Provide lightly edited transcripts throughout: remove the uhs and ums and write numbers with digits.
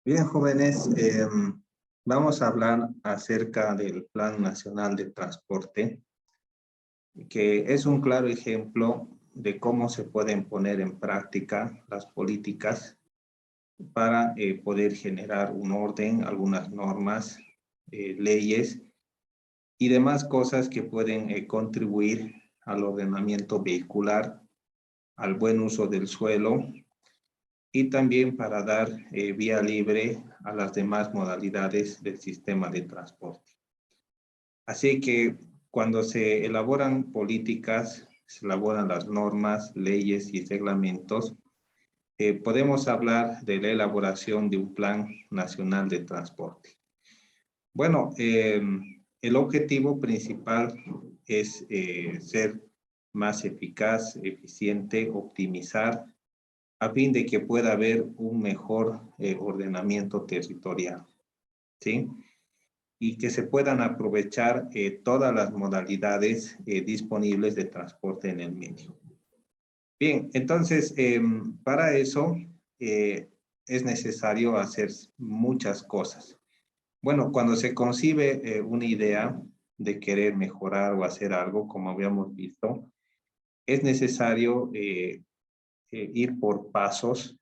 Bien, jóvenes, vamos a hablar acerca del Plan Nacional de Transporte, que es un claro ejemplo de cómo se pueden poner en práctica las políticas para poder generar un orden, algunas normas, leyes y demás cosas que pueden contribuir al ordenamiento vehicular, al buen uso del suelo, y también para dar vía libre a las demás modalidades del sistema de transporte. Así que cuando se elaboran políticas, se elaboran las normas, leyes y reglamentos, podemos hablar de la elaboración de un Plan Nacional de Transporte. Bueno, el objetivo principal es ser más eficaz, eficiente, optimizar, a fin de que pueda haber un mejor ordenamiento territorial, ¿sí? Y que se puedan aprovechar todas las modalidades disponibles de transporte en el medio. Bien, entonces, para eso es necesario hacer muchas cosas. Bueno, cuando se concibe una idea de querer mejorar o hacer algo, como habíamos visto, es necesario ir por pasos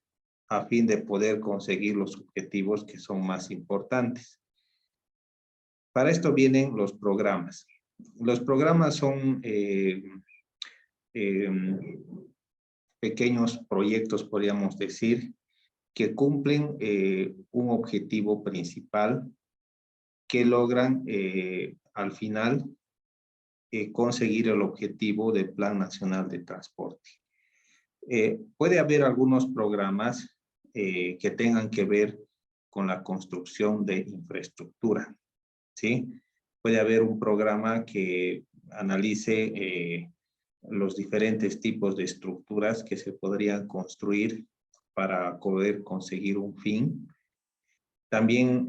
a fin de poder conseguir los objetivos que son más importantes. Para esto vienen los programas. Los programas son pequeños proyectos, podríamos decir, que cumplen un objetivo principal, que logran al final conseguir el objetivo del Plan Nacional de Transporte. Puede haber algunos programas que tengan que ver con la construcción de infraestructura, ¿sí? Puede haber un programa que analice los diferentes tipos de estructuras que se podrían construir para poder conseguir un fin. También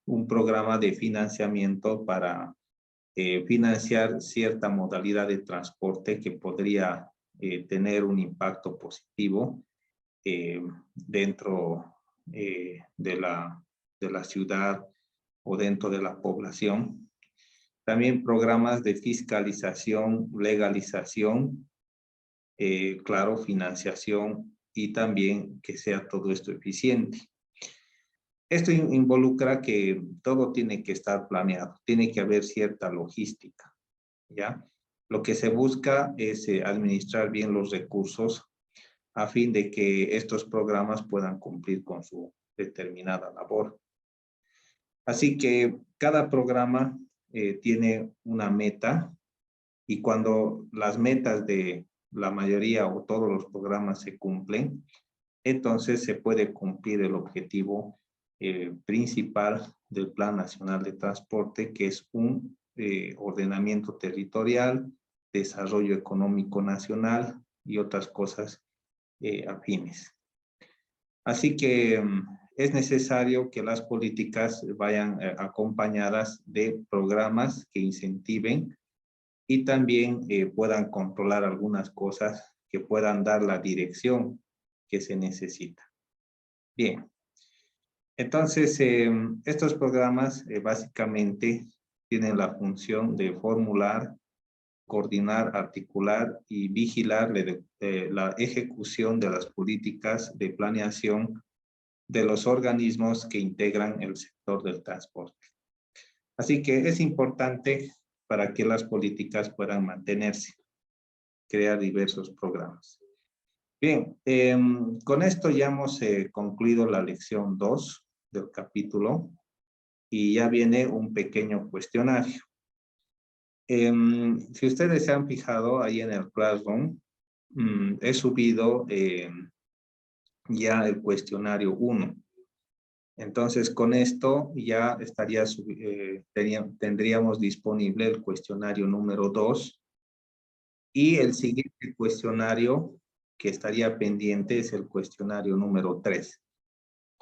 un programa de financiamiento para financiar cierta modalidad de transporte que podría tener un impacto positivo dentro de la ciudad o dentro de la población. También programas de fiscalización, legalización, claro, financiación y también que sea todo esto eficiente. Esto involucra que todo tiene que estar planeado, tiene que haber cierta logística, ¿ya? Lo que se busca es administrar bien los recursos a fin de que estos programas puedan cumplir con su determinada labor. Así que cada programa tiene una meta, y cuando las metas de la mayoría o todos los programas se cumplen, entonces se puede cumplir el objetivo principal del Plan Nacional de Transporte, que es un ordenamiento territorial, desarrollo económico nacional y otras cosas afines. Así que es necesario que las políticas vayan acompañadas de programas que incentiven y también puedan controlar algunas cosas que puedan dar la dirección que se necesita. Bien, entonces estos programas básicamente tienen la función de formular, coordinar, articular y vigilar la ejecución de las políticas de planeación de los organismos que integran el sector del transporte. Así que es importante para que las políticas puedan mantenerse, crear diversos programas. Bien, con esto ya hemos concluido la lección 2 del capítulo y ya viene un pequeño cuestionario. Si ustedes se han fijado ahí en el Classroom, he subido ya el cuestionario 1. Entonces, con esto ya tendríamos disponible el cuestionario número 2, y el siguiente cuestionario que estaría pendiente es el cuestionario número 3.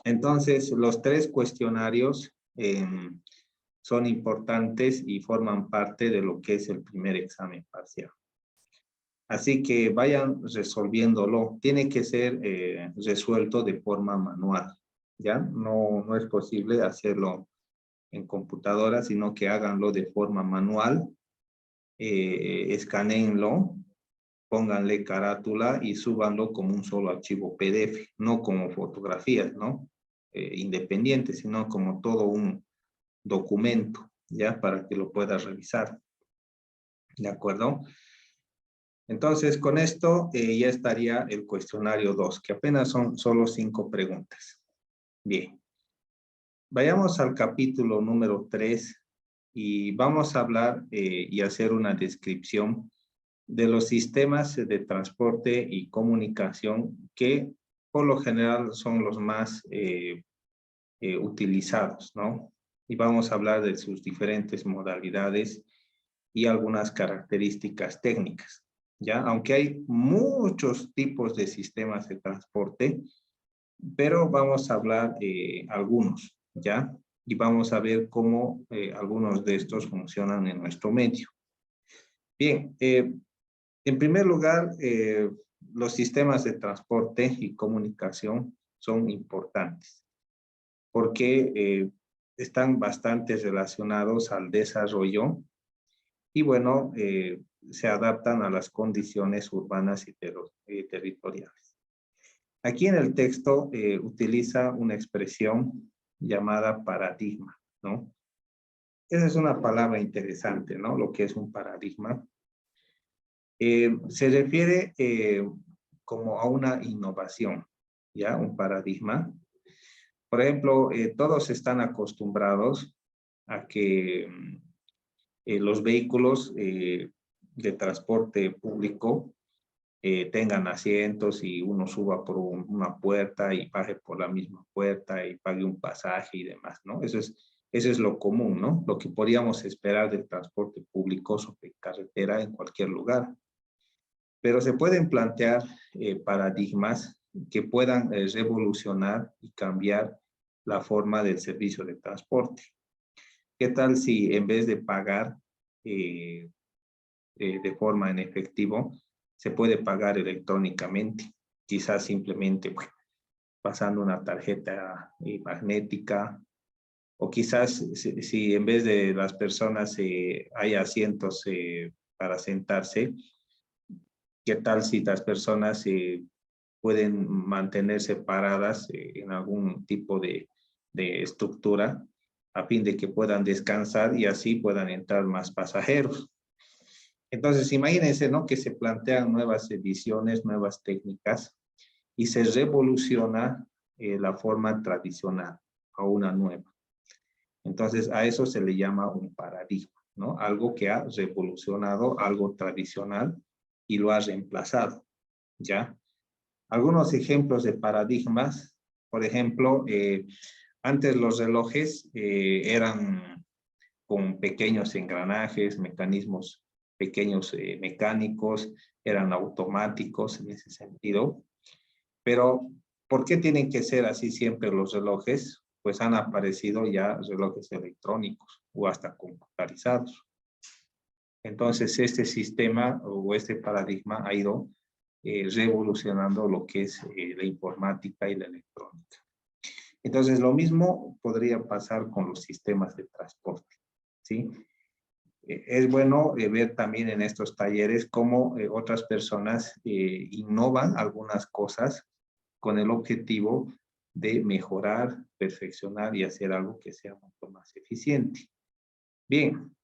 Entonces, los 3 cuestionarios son importantes y forman parte de lo que es el primer examen parcial. Así que vayan resolviéndolo. Tiene que ser resuelto de forma manual, ¿ya? No es posible hacerlo en computadora, sino que háganlo de forma manual, escanéenlo, pónganle carátula y súbanlo como un solo archivo PDF, no como fotografías, ¿no? Independientes, sino como todo un documento, ¿ya? Para que lo puedas revisar. ¿De acuerdo? Entonces, con esto ya estaría el cuestionario 2, que apenas son solo 5 preguntas. Bien. Vayamos al capítulo número 3 y vamos a hablar y hacer una descripción de los sistemas de transporte y comunicación que por lo general son los más utilizados, ¿no? Y vamos a hablar de sus diferentes modalidades y algunas características técnicas, ¿ya? Aunque hay muchos tipos de sistemas de transporte, pero vamos a hablar algunos, ¿ya? Y vamos a ver cómo algunos de estos funcionan en nuestro medio. Bien, en primer lugar, los sistemas de transporte y comunicación son importantes porque están bastante relacionados al desarrollo y, bueno, se adaptan a las condiciones urbanas y territoriales. Aquí en el texto utiliza una expresión llamada paradigma, ¿no? Esa es una palabra interesante, ¿no? Lo que es un paradigma. Se refiere como a una innovación, ¿ya? Un paradigma. Por ejemplo, todos están acostumbrados a que los vehículos de transporte público tengan asientos y uno suba por una puerta y baje por la misma puerta y pague un pasaje y demás, ¿no? Eso es lo común, ¿no? Lo que podríamos esperar del transporte público sobre carretera en cualquier lugar. Pero se pueden plantear paradigmas que puedan revolucionar y cambiar la forma del servicio de transporte. ¿Qué tal si en vez de pagar de forma en efectivo, se puede pagar electrónicamente? Quizás simplemente pasando una tarjeta magnética, o quizás si en vez de las personas hay asientos para sentarse, ¿qué tal si las personas pueden mantenerse paradas en algún tipo de estructura a fin de que puedan descansar y así puedan entrar más pasajeros? Entonces, imagínense, ¿no? Que se plantean nuevas ediciones, nuevas técnicas y se revoluciona la forma tradicional a una nueva. Entonces, a eso se le llama un paradigma, ¿no? Algo que ha revolucionado algo tradicional y lo ha reemplazado, ¿ya? Algunos ejemplos de paradigmas, por ejemplo, antes los relojes eran con pequeños engranajes, mecanismos pequeños mecánicos, eran automáticos en ese sentido. Pero, ¿por qué tienen que ser así siempre los relojes? Pues han aparecido ya relojes electrónicos o hasta computarizados. Entonces, este sistema o este paradigma ha ido revolucionando lo que es la informática y la electrónica. Entonces, lo mismo podría pasar con los sistemas de transporte, ¿sí? Es bueno ver también en estos talleres cómo otras personas innovan algunas cosas con el objetivo de mejorar, perfeccionar y hacer algo que sea mucho más eficiente. Bien.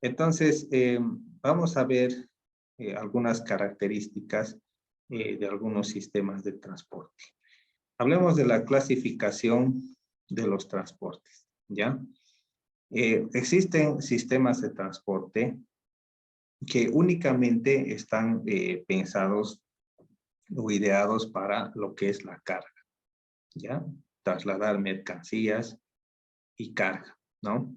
Entonces, vamos a ver algunas características de algunos sistemas de transporte. Hablemos de la clasificación de los transportes, ¿ya? Existen sistemas de transporte que únicamente están pensados o ideados para lo que es la carga, ¿ya? Trasladar mercancías y carga, ¿no?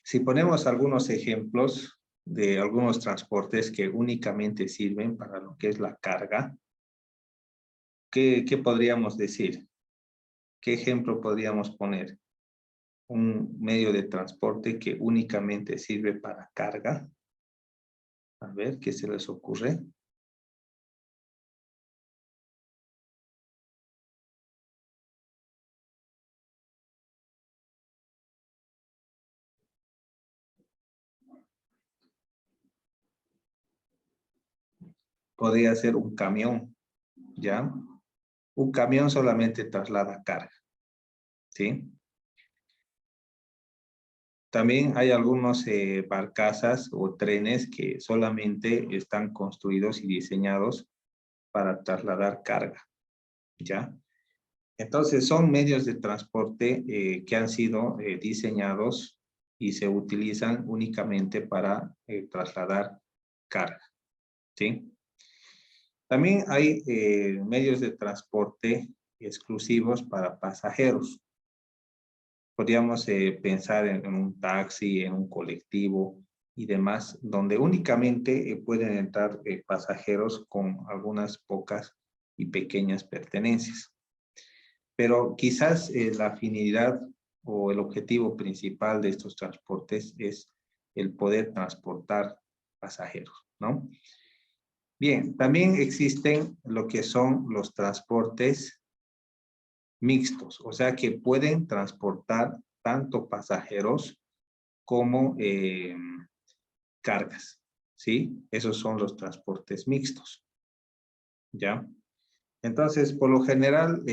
Si ponemos algunos ejemplos de algunos transportes que únicamente sirven para lo que es la carga, ¿qué podríamos decir? ¿Qué ejemplo podríamos poner? Un medio de transporte que únicamente sirve para carga. A ver, ¿qué se les ocurre? podría ser un camión, ¿ya? Un camión solamente traslada carga, ¿sí? También hay algunos barcazas o trenes que solamente están construidos y diseñados para trasladar carga, ¿ya? Entonces son medios de transporte que han sido diseñados y se utilizan únicamente para trasladar carga, ¿sí? También hay medios de transporte exclusivos para pasajeros. Podríamos pensar en un taxi, en un colectivo y demás, donde únicamente pueden entrar pasajeros con algunas pocas y pequeñas pertenencias. Pero quizás la finalidad o el objetivo principal de estos transportes es el poder transportar pasajeros, ¿no? Bien, también existen lo que son los transportes mixtos, o sea que pueden transportar tanto pasajeros como cargas, ¿sí? Esos son los transportes mixtos, ¿ya? Entonces, por lo general,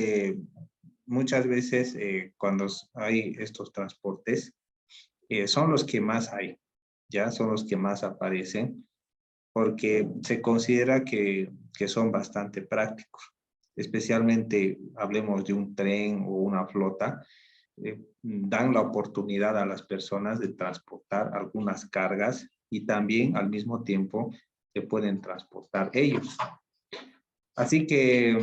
muchas veces cuando hay estos transportes, son los que más hay, ¿ya? Son los que más aparecen, porque se considera que son bastante prácticos. Especialmente, hablemos de un tren o una flota, dan la oportunidad a las personas de transportar algunas cargas y también al mismo tiempo se pueden transportar ellos. Así que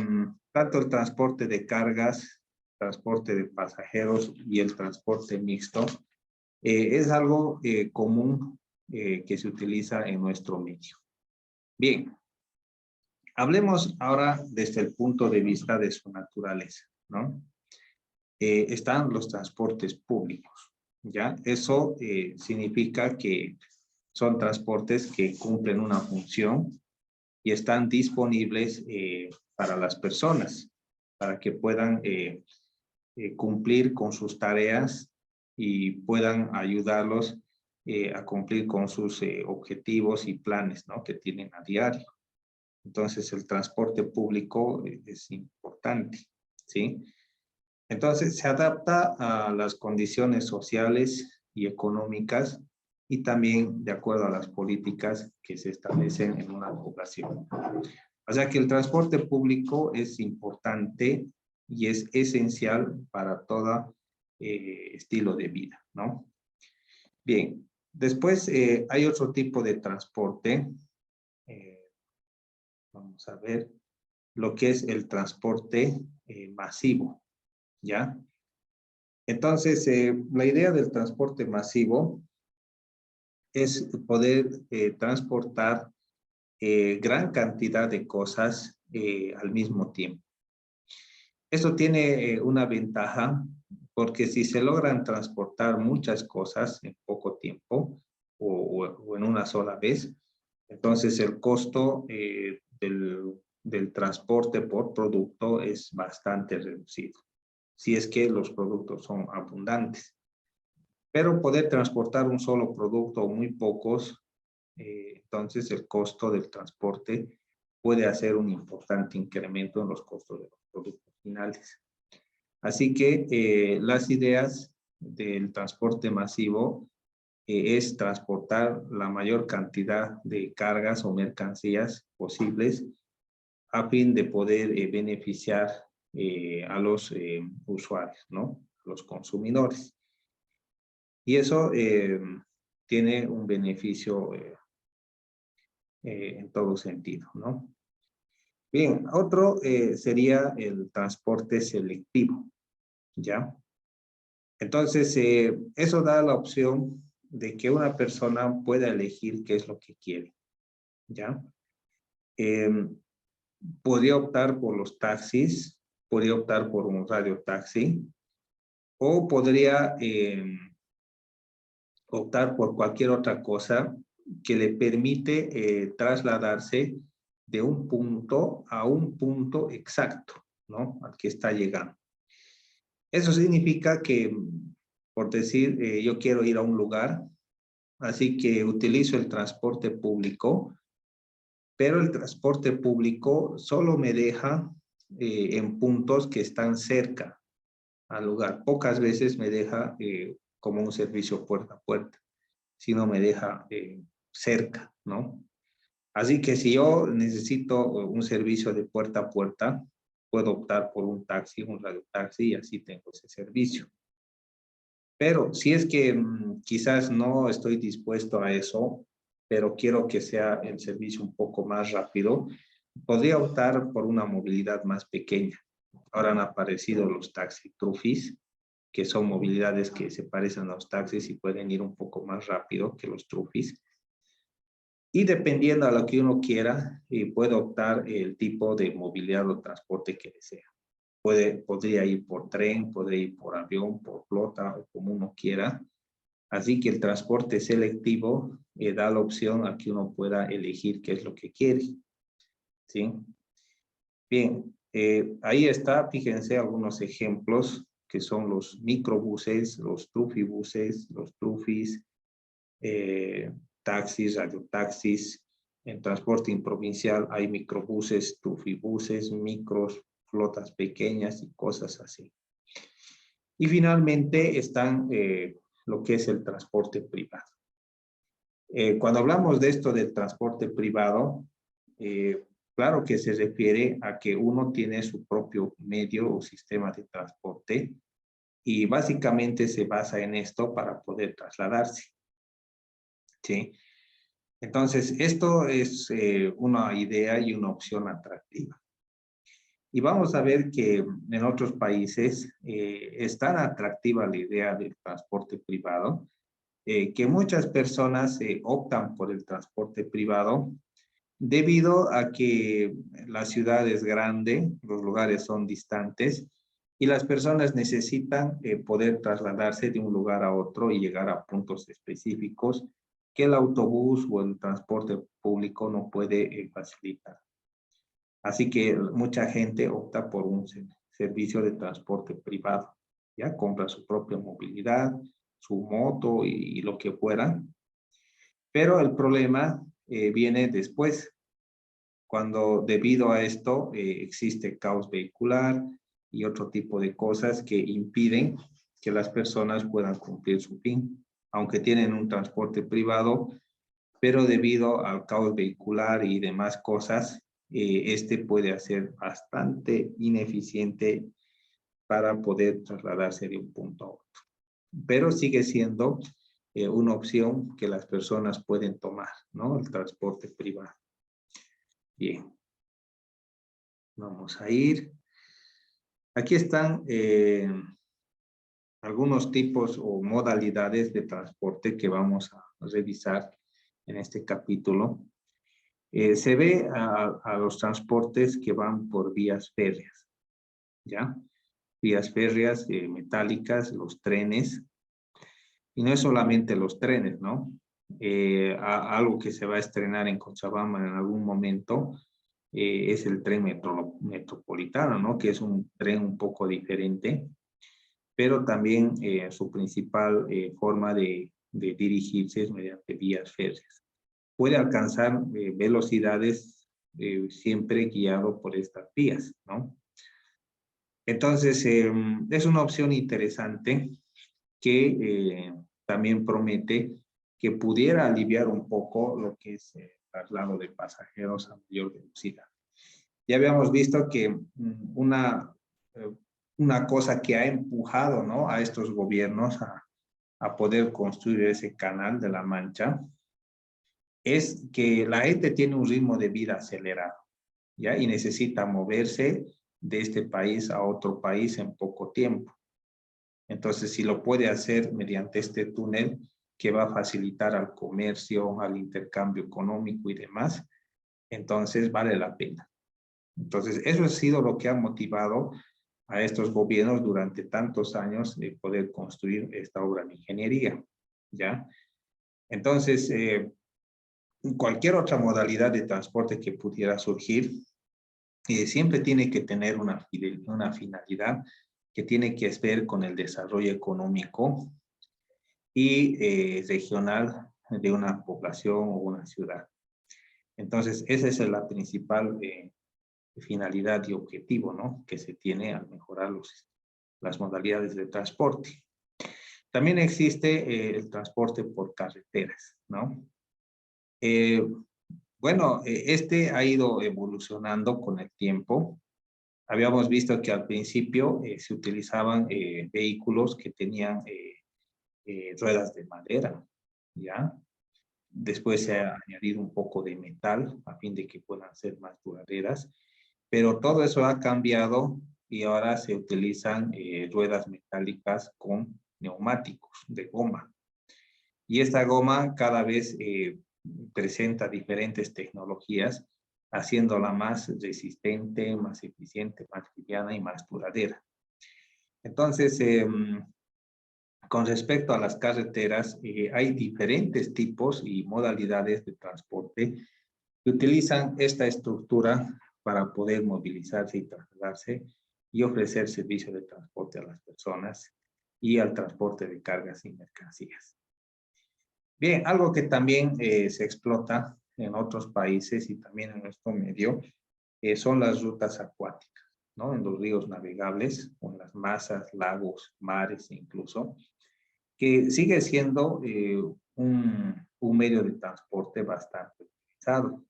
tanto el transporte de cargas, transporte de pasajeros y el transporte mixto es algo común que se utiliza en nuestro medio. Bien, hablemos ahora desde el punto de vista de su naturaleza, ¿no? Están los transportes públicos, ¿ya? Eso significa que son transportes que cumplen una función y están disponibles para las personas, para que puedan cumplir con sus tareas y puedan ayudarlos a cumplir con sus objetivos y planes, ¿no? Que tienen a diario. Entonces, el transporte público es importante, ¿sí? Entonces, se adapta a las condiciones sociales y económicas y también de acuerdo a las políticas que se establecen en una población. O sea que el transporte público es importante y es esencial para todo estilo de vida, ¿no? Bien, después hay otro tipo de transporte. Vamos a ver lo que es el transporte masivo, ¿ya? Entonces, la idea del transporte masivo es poder transportar gran cantidad de cosas al mismo tiempo. Esto tiene una ventaja porque si se logran transportar muchas cosas en poco tiempo o en una sola vez, entonces el costo del transporte por producto es bastante reducido, si es que los productos son abundantes. Pero poder transportar un solo producto o muy pocos, entonces el costo del transporte puede hacer un importante incremento en los costos de los productos finales. Así que las ideas del transporte masivo es transportar la mayor cantidad de cargas o mercancías posibles a fin de poder beneficiar a los usuarios, ¿no? A los consumidores. Y eso tiene un beneficio en todo sentido, ¿no? Bien, otro sería el transporte selectivo, ¿ya? Entonces, eso da la opción de que una persona pueda elegir qué es lo que quiere, ¿ya? Podría optar por los taxis, podría optar por un radiotaxi, o podría optar por cualquier otra cosa que le permite trasladarse de un punto a un punto exacto, ¿no? Al que está llegando. Eso significa que, por decir, yo quiero ir a un lugar, así que utilizo el transporte público pero el transporte público solo me deja en puntos que están cerca al lugar. Pocas veces me deja como un servicio puerta a puerta, sino me deja cerca, ¿no? Así que si yo necesito un servicio de puerta a puerta, puedo optar por un taxi, un radiotaxi, y así tengo ese servicio. Pero si es que quizás no estoy dispuesto a eso, pero quiero que sea el servicio un poco más rápido, podría optar por una movilidad más pequeña. Ahora han aparecido los taxi trufis, que son movilidades que se parecen a los taxis y pueden ir un poco más rápido que los trufis. Y dependiendo a lo que uno quiera, puede optar el tipo de movilidad o transporte que desea. Podría ir por tren, podría ir por avión, por flota o como uno quiera. Así que el transporte selectivo da la opción a que uno pueda elegir qué es lo que quiere. ¿Sí? Bien, ahí está, fíjense algunos ejemplos que son los microbuses, los trufibuses, los trufis, taxis, radiotaxis. En transporte improvincial hay microbuses, trufibuses, micros, flotas pequeñas y cosas así. Y finalmente están lo que es el transporte privado. Cuando hablamos de esto del transporte privado, claro que se refiere a que uno tiene su propio medio o sistema de transporte y básicamente se basa en esto para poder trasladarse. ¿Sí? Entonces, esto es una idea y una opción atractiva. Y vamos a ver que en otros países es tan atractiva la idea del transporte privado que muchas personas optan por el transporte privado debido a que la ciudad es grande, los lugares son distantes y las personas necesitan poder trasladarse de un lugar a otro y llegar a puntos específicos que el autobús o el transporte público no puede facilitar. Así que mucha gente opta por un servicio de transporte privado. Ya compra su propia movilidad, su moto y lo que fuera. Pero el problema viene después, cuando debido a esto existe caos vehicular y otro tipo de cosas que impiden que las personas puedan cumplir su fin, aunque tienen un transporte privado, pero debido al caos vehicular y demás cosas, este puede hacer bastante ineficiente para poder trasladarse de un punto a otro. Pero sigue siendo una opción que las personas pueden tomar, ¿no? El transporte privado. Bien. Vamos a ir. Aquí están algunos tipos o modalidades de transporte que vamos a revisar en este capítulo. Se ve a los transportes que van por vías férreas, ¿ya? Vías férreas metálicas, los trenes. Y no es solamente los trenes, ¿no? Algo que se va a estrenar en Cochabamba en algún momento es el tren metropolitano, ¿no? Que es un tren un poco diferente, pero también su principal forma de dirigirse es mediante vías férreas. Puede alcanzar velocidades siempre guiado por estas vías, ¿no? Entonces, es una opción interesante que también promete que pudiera aliviar un poco lo que es el traslado de pasajeros a mayor velocidad. Ya habíamos visto que una cosa que ha empujado, ¿no?, a estos gobiernos a poder construir ese canal de la Mancha es que la gente tiene un ritmo de vida acelerado, ¿ya? Y necesita moverse de este país a otro país en poco tiempo. Entonces, si lo puede hacer mediante este túnel que va a facilitar al comercio, al intercambio económico y demás, entonces vale la pena. Entonces, eso ha sido lo que ha motivado a estos gobiernos durante tantos años de poder construir esta obra de ingeniería, ¿ya? Entonces, cualquier otra modalidad de transporte que pudiera surgir, siempre tiene que tener una finalidad que tiene que ver con el desarrollo económico y regional de una población o una ciudad. Entonces, esa es la principal finalidad y objetivo, ¿no? Que se tiene al mejorar las modalidades de transporte. También existe el transporte por carreteras, ¿no? Bueno, este ha ido evolucionando con el tiempo. Habíamos visto que al principio se utilizaban vehículos que tenían ruedas de madera, ¿ya? Después se ha añadido un poco de metal a fin de que puedan ser más duraderas, pero todo eso ha cambiado y ahora se utilizan ruedas metálicas con neumáticos de goma. Y esta goma cada vez presenta diferentes tecnologías, haciéndola más resistente, más eficiente, más liviana y más duradera. Entonces, con respecto a las carreteras, hay diferentes tipos y modalidades de transporte que utilizan esta estructura para poder movilizarse y trasladarse y ofrecer servicio de transporte a las personas y al transporte de cargas y mercancías. Bien, algo que también se explota en otros países y también en nuestro medio son las rutas acuáticas, ¿no? En los ríos navegables, o en las masas, lagos, mares incluso, que sigue siendo un medio de transporte bastante utilizado.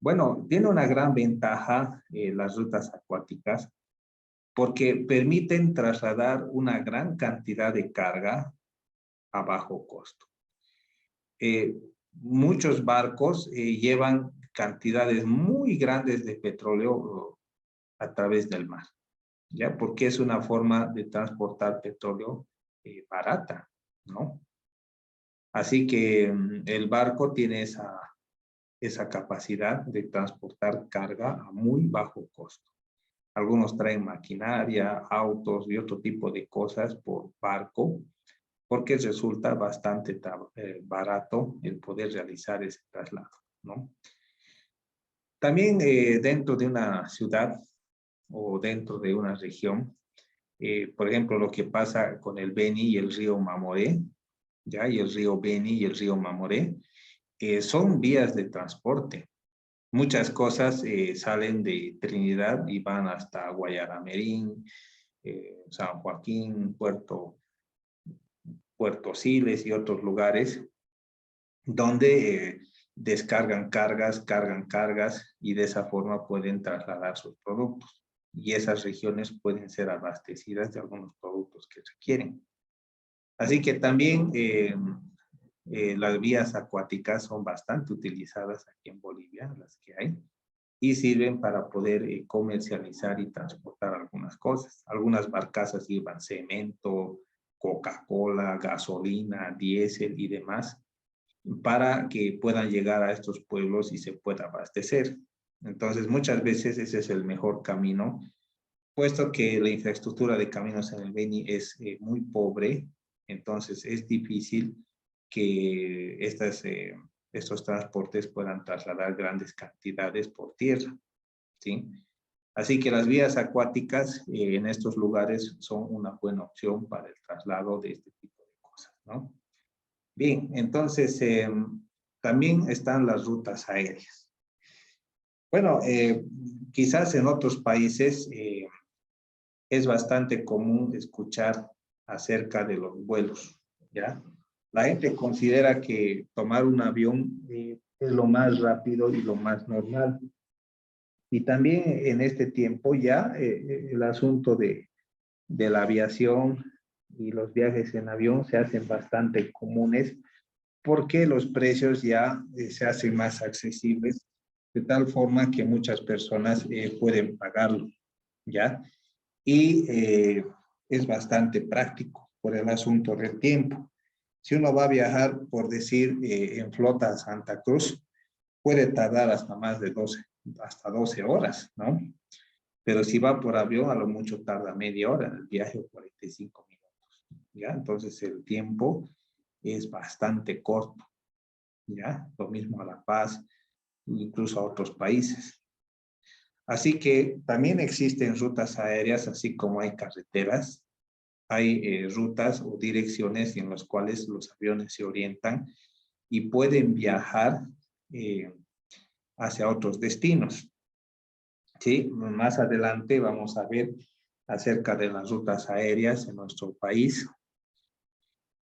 Bueno, tiene una gran ventaja las rutas acuáticas porque permiten trasladar una gran cantidad de carga a bajo costo. Muchos barcos llevan cantidades muy grandes de petróleo a través del mar, ¿ya? Porque es una forma de transportar petróleo barata, ¿no? Así que el barco tiene esa capacidad de transportar carga a muy bajo costo. Algunos traen maquinaria, autos y otro tipo de cosas por barco, porque resulta bastante barato el poder realizar ese traslado, ¿no? También dentro de una ciudad o dentro de una región, por ejemplo, lo que pasa con el Beni y el río Mamoré, ¿ya? Y el río Beni y el río Mamoré, son vías de transporte. Muchas cosas salen de Trinidad y van hasta Guayaramerín, San Joaquín, Puerto Siles y otros lugares, donde descargan cargas y de esa forma pueden trasladar sus productos. Y esas regiones pueden ser abastecidas de algunos productos que requieren. Así que también las vías acuáticas son bastante utilizadas aquí en Bolivia, las que hay, y sirven para poder comercializar y transportar algunas cosas. Algunas barcazas llevan cemento, Coca-Cola, gasolina, diésel y demás, para que puedan llegar a estos pueblos y se pueda abastecer. Entonces, muchas veces ese es el mejor camino, puesto que la infraestructura de caminos en el Beni es muy pobre, entonces es difícil que estos transportes puedan trasladar grandes cantidades por tierra, ¿sí? Así que las vías acuáticas en estos lugares son una buena opción para el traslado de este tipo de cosas, ¿no? Bien, entonces también están las rutas aéreas. Bueno, quizás en otros países es bastante común escuchar acerca de los vuelos, ¿ya? La gente considera que tomar un avión es lo más rápido y lo más normal. Y también en este tiempo ya el asunto de la aviación y los viajes en avión se hacen bastante comunes porque los precios ya se hacen más accesibles de tal forma que muchas personas pueden pagarlo, ¿ya? Y es bastante práctico por el asunto del tiempo. Si uno va a viajar, por decir, en flota a Santa Cruz, puede tardar hasta más de 12 horas, ¿no? Pero si va por avión, a lo mucho tarda media hora, el viaje o 45 minutos, ¿ya? Entonces el tiempo es bastante corto, ¿ya? Lo mismo a La Paz, incluso a otros países. Así que también existen rutas aéreas, así como hay carreteras, hay rutas o direcciones en las cuales los aviones se orientan y pueden viajar hacia otros destinos. ¿Sí? Más adelante vamos a ver acerca de las rutas aéreas en nuestro país.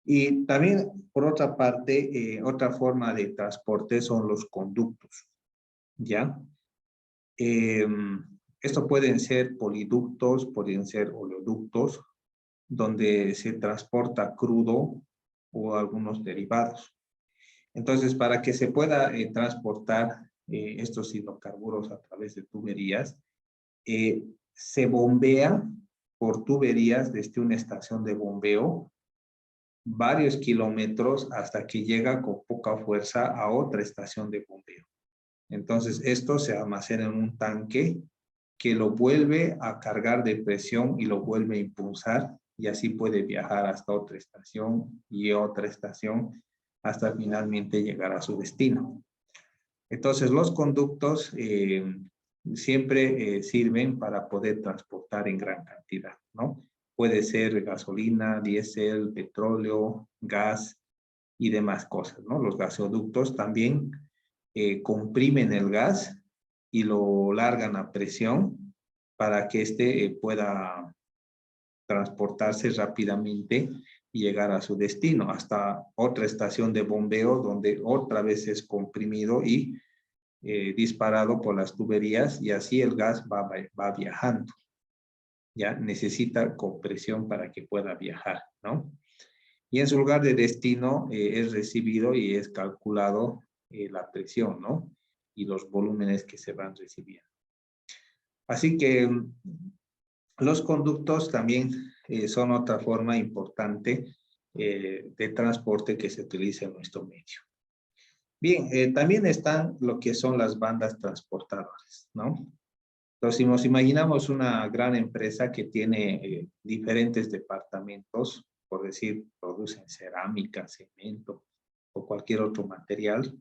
Y también, por otra parte, otra forma de transporte son los conductos, ¿ya? Esto pueden ser poliductos, pueden ser oleoductos, donde se transporta crudo o algunos derivados. Entonces, para que se pueda transportar estos hidrocarburos a través de tuberías, se bombea por tuberías desde una estación de bombeo varios kilómetros hasta que llega con poca fuerza a otra estación de bombeo. Entonces, esto se almacena en un tanque que lo vuelve a cargar de presión y lo vuelve a impulsar, y así puede viajar hasta otra estación y otra estación hasta finalmente llegar a su destino. Entonces, los conductos siempre sirven para poder transportar en gran cantidad, ¿no? Puede ser gasolina, diésel, petróleo, gas y demás cosas, ¿no? Los gasoductos también comprimen el gas y lo largan a presión para que éste pueda transportarse rápidamente y llegar a su destino, hasta otra estación de bombeo donde otra vez es comprimido y disparado por las tuberías, y así el gas va viajando. Ya necesita compresión para que pueda viajar, ¿no? Y en su lugar de destino es recibido y es calculado la presión, ¿no? Y los volúmenes que se van recibiendo. Así que los conductos también son otra forma importante de transporte que se utiliza en nuestro medio. Bien, también están lo que son las bandas transportadoras, ¿no? Entonces, si nos imaginamos una gran empresa que tiene diferentes departamentos, por decir, producen cerámica, cemento o cualquier otro material,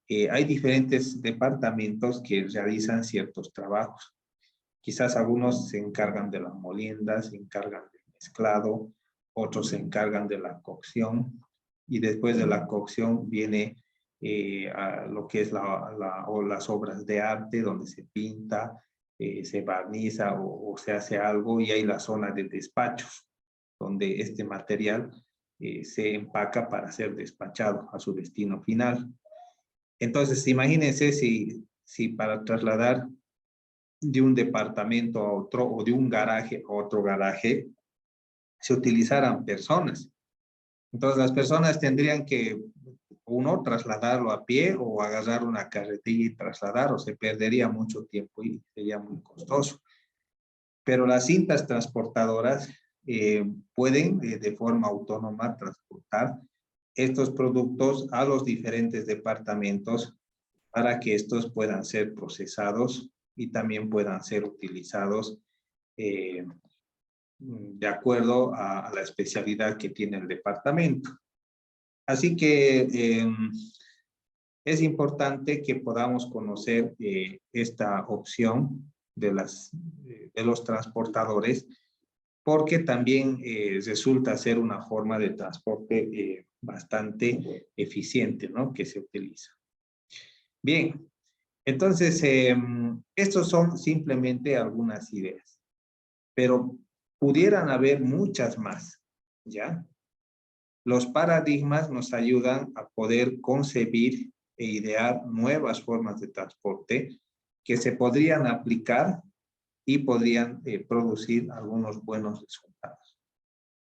hay diferentes departamentos que realizan ciertos trabajos. Quizás algunos se encargan de la molienda, se encargan del mezclado, otros se encargan de la cocción, y después de la cocción viene a lo que es las obras de arte, donde se pinta, se barniza o se hace algo, y hay la zona de despachos, donde este material se empaca para ser despachado a su destino final. Entonces, imagínense si para trasladar de un departamento a otro o de un garaje a otro garaje se utilizaran personas. Entonces las personas tendrían que uno trasladarlo a pie o agarrar una carretilla y trasladar, o se perdería mucho tiempo y sería muy costoso. Pero las cintas transportadoras pueden de forma autónoma transportar estos productos a los diferentes departamentos para que estos puedan ser procesados y también puedan ser utilizados de acuerdo a la especialidad que tiene el departamento. Así que es importante que podamos conocer esta opción de los transportadores, porque también resulta ser una forma de transporte bastante eficiente, ¿no? Que se utiliza. Bien, entonces estos son simplemente algunas ideas, pero pudieran haber muchas más, ¿ya? Los paradigmas nos ayudan a poder concebir e idear nuevas formas de transporte que se podrían aplicar y podrían producir algunos buenos resultados.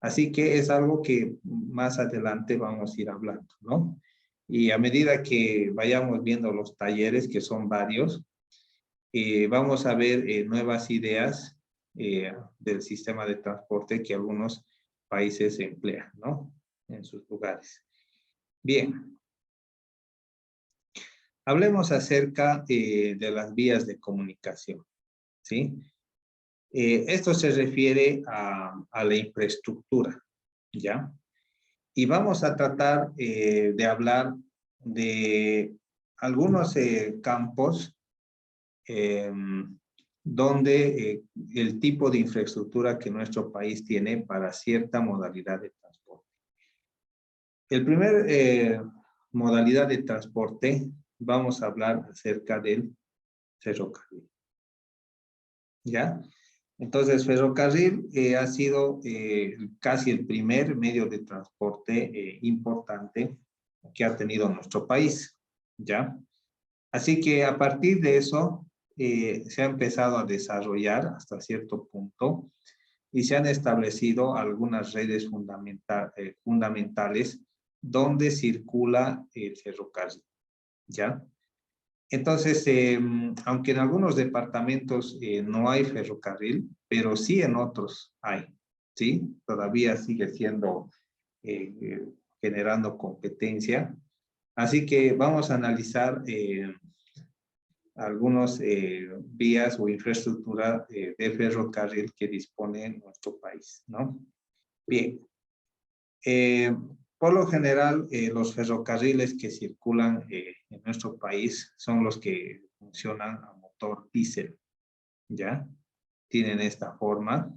Así que es algo que más adelante vamos a ir hablando, ¿no? Y a medida que vayamos viendo los talleres, que son varios, vamos a ver nuevas ideas del sistema de transporte que algunos países emplean, ¿no? En sus lugares. Bien. Hablemos acerca de las vías de comunicación, ¿sí? Esto se refiere a la infraestructura, ¿ya? Y vamos a tratar de hablar de algunos campos donde el tipo de infraestructura que nuestro país tiene para cierta modalidad de transporte. El primer modalidad de transporte vamos a hablar acerca del ferrocarril. ¿Ya? Entonces, ferrocarril ha sido casi el primer medio de transporte importante que ha tenido nuestro país. ¿Ya? Así que a partir de eso, se ha empezado a desarrollar hasta cierto punto y se han establecido algunas redes fundamentales donde circula el ferrocarril, ¿ya? Entonces, aunque en algunos departamentos no hay ferrocarril, pero sí en otros hay, ¿sí? Todavía sigue siendo, generando competencia. Así que vamos a analizar algunos vías o infraestructura de ferrocarril que dispone nuestro país, ¿no? Bien. Por lo general, los ferrocarriles que circulan en nuestro país son los que funcionan a motor diésel, ¿ya? Tienen esta forma.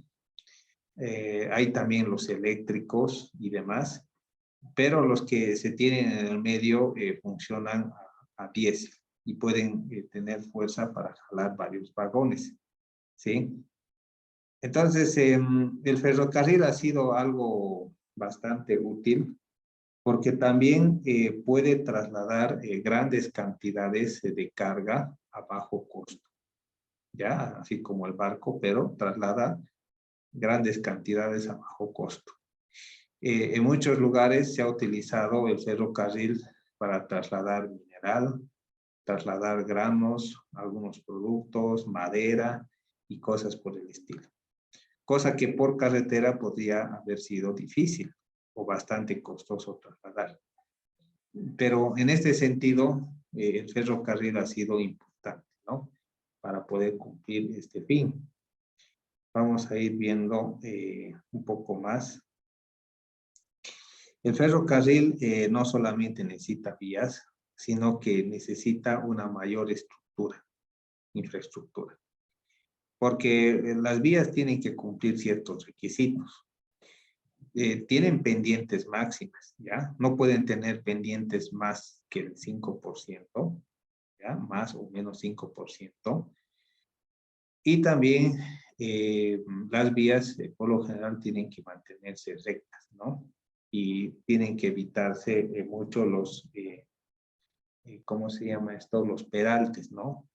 Hay también los eléctricos y demás, pero los que se tienen en el medio funcionan a diésel y pueden tener fuerza para jalar varios vagones, ¿sí? Entonces, el ferrocarril ha sido algo bastante útil porque también puede trasladar grandes cantidades de carga a bajo costo, ¿ya? Así como el barco, pero traslada grandes cantidades a bajo costo. En muchos lugares se ha utilizado el ferrocarril para trasladar mineral, trasladar granos, algunos productos, madera y cosas por el estilo. Cosa que por carretera podría haber sido difícil o bastante costoso trasladar. Pero en este sentido, el ferrocarril ha sido importante, ¿no? Para poder cumplir este fin. Vamos a ir viendo un poco más. El ferrocarril no solamente necesita vías, sino que necesita una mayor estructura, infraestructura. Porque las vías tienen que cumplir ciertos requisitos. Tienen pendientes máximas, ¿ya? No pueden tener pendientes más que el 5%, ¿ya? Más o menos 5%. Y también las vías, por lo general, tienen que mantenerse rectas, ¿no? Y tienen que evitarse mucho los, ¿cómo se llama esto? Los peraltes, ¿no?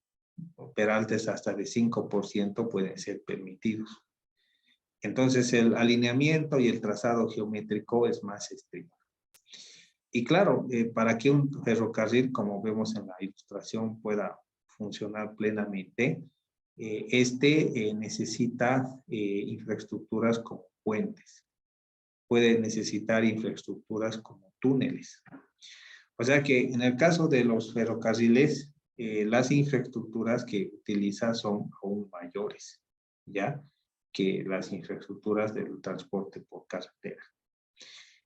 Peraltes hasta de 5% pueden ser permitidos. Entonces, el alineamiento y el trazado geométrico es más estricto. Y claro, para que un ferrocarril, como vemos en la ilustración, pueda funcionar plenamente, necesita infraestructuras como puentes. Puede necesitar infraestructuras como túneles. O sea que en el caso de los ferrocarriles, las infraestructuras que utiliza son aún mayores, ¿ya? Que las infraestructuras del transporte por carretera.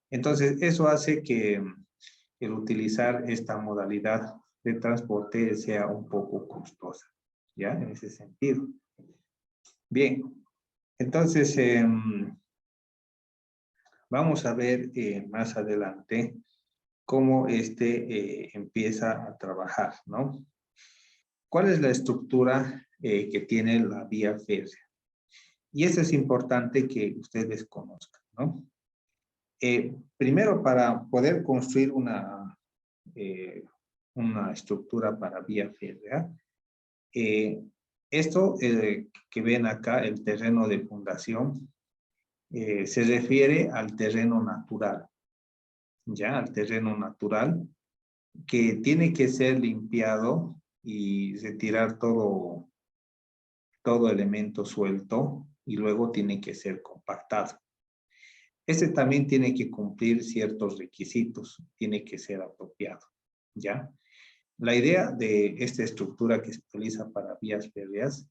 Entonces, eso hace que el utilizar esta modalidad de transporte sea un poco costosa, ¿ya? En ese sentido. Bien, entonces, vamos a ver más adelante cómo empieza a trabajar, ¿no? ¿Cuál es la estructura que tiene la vía férrea? Y eso es importante que ustedes conozcan, ¿no? Primero, para poder construir una estructura para vía férrea, esto que ven acá, el terreno de fundación, se refiere al terreno natural, ¿ya? Al terreno natural, que tiene que ser limpiado y retirar todo elemento suelto y luego tiene que ser compactado. Este también tiene que cumplir ciertos requisitos, tiene que ser apropiado, ¿ya? La idea de esta estructura que se utiliza para vías férreas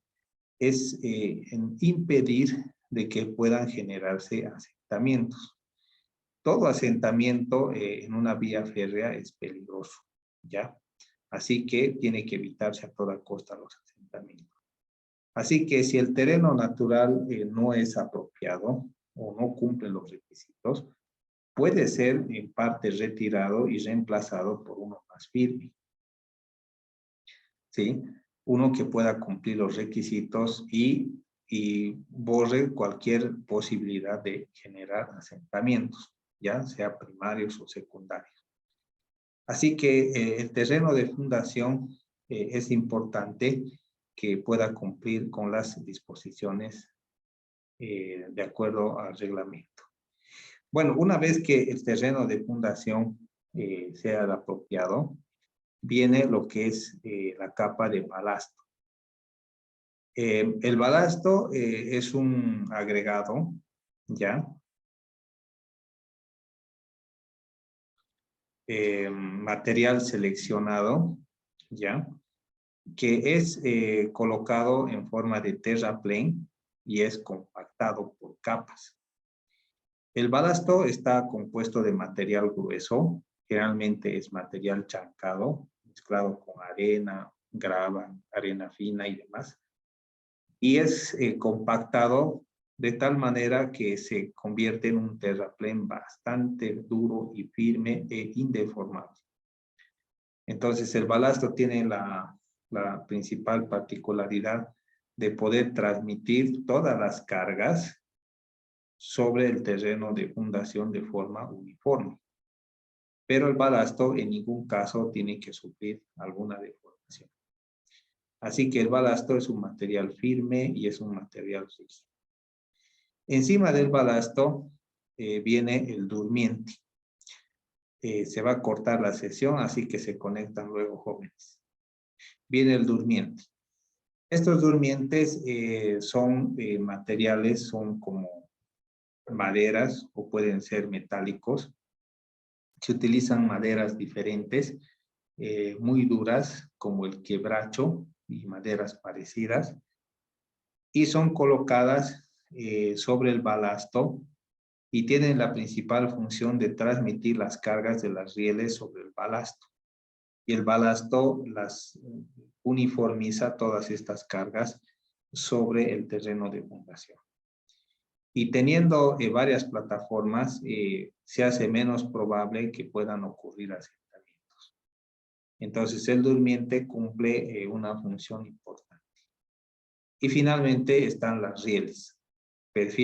es impedir de que puedan generarse asentamientos. Todo asentamiento en una vía férrea es peligroso, ¿ya? Así que tiene que evitarse a toda costa los asentamientos. Así que si el terreno natural no es apropiado o no cumple los requisitos, puede ser en parte retirado y reemplazado por uno más firme. ¿sí? Uno que pueda cumplir los requisitos y borre cualquier posibilidad de generar asentamientos, ya sea primarios o secundarios. Así que el terreno de fundación es importante que pueda cumplir con las disposiciones de acuerdo al reglamento. Bueno, una vez que el terreno de fundación sea el apropiado, viene lo que es la capa de balasto. El balasto es un agregado, ¿ya? Material seleccionado, ¿ya? Que es colocado en forma de terraplén y es compactado por capas. El balasto está compuesto de material grueso, generalmente es material chancado, mezclado con arena, grava, arena fina y demás. Y es compactado de tal manera que se convierte en un terraplén bastante duro y firme e indeformable. Entonces el balasto tiene la principal particularidad de poder transmitir todas las cargas sobre el terreno de fundación de forma uniforme. Pero el balasto en ningún caso tiene que sufrir alguna deformación. Así que el balasto es un material firme y es un material rígido. Encima del balasto viene el durmiente. Se va a cortar la sesión, así que se conectan luego, jóvenes. Viene el durmiente. Estos durmientes son materiales, son como maderas o pueden ser metálicos. Se utilizan maderas diferentes, muy duras, como el quebracho y maderas parecidas, y son colocadas sobre el balasto y tienen la principal función de transmitir las cargas de las rieles sobre el balasto. Y el balasto las uniformiza todas estas cargas sobre el terreno de fundación. Y teniendo varias plataformas, se hace menos probable que puedan ocurrir asentamientos. Entonces, el durmiente cumple una función importante. Y finalmente están las rieles. Perfil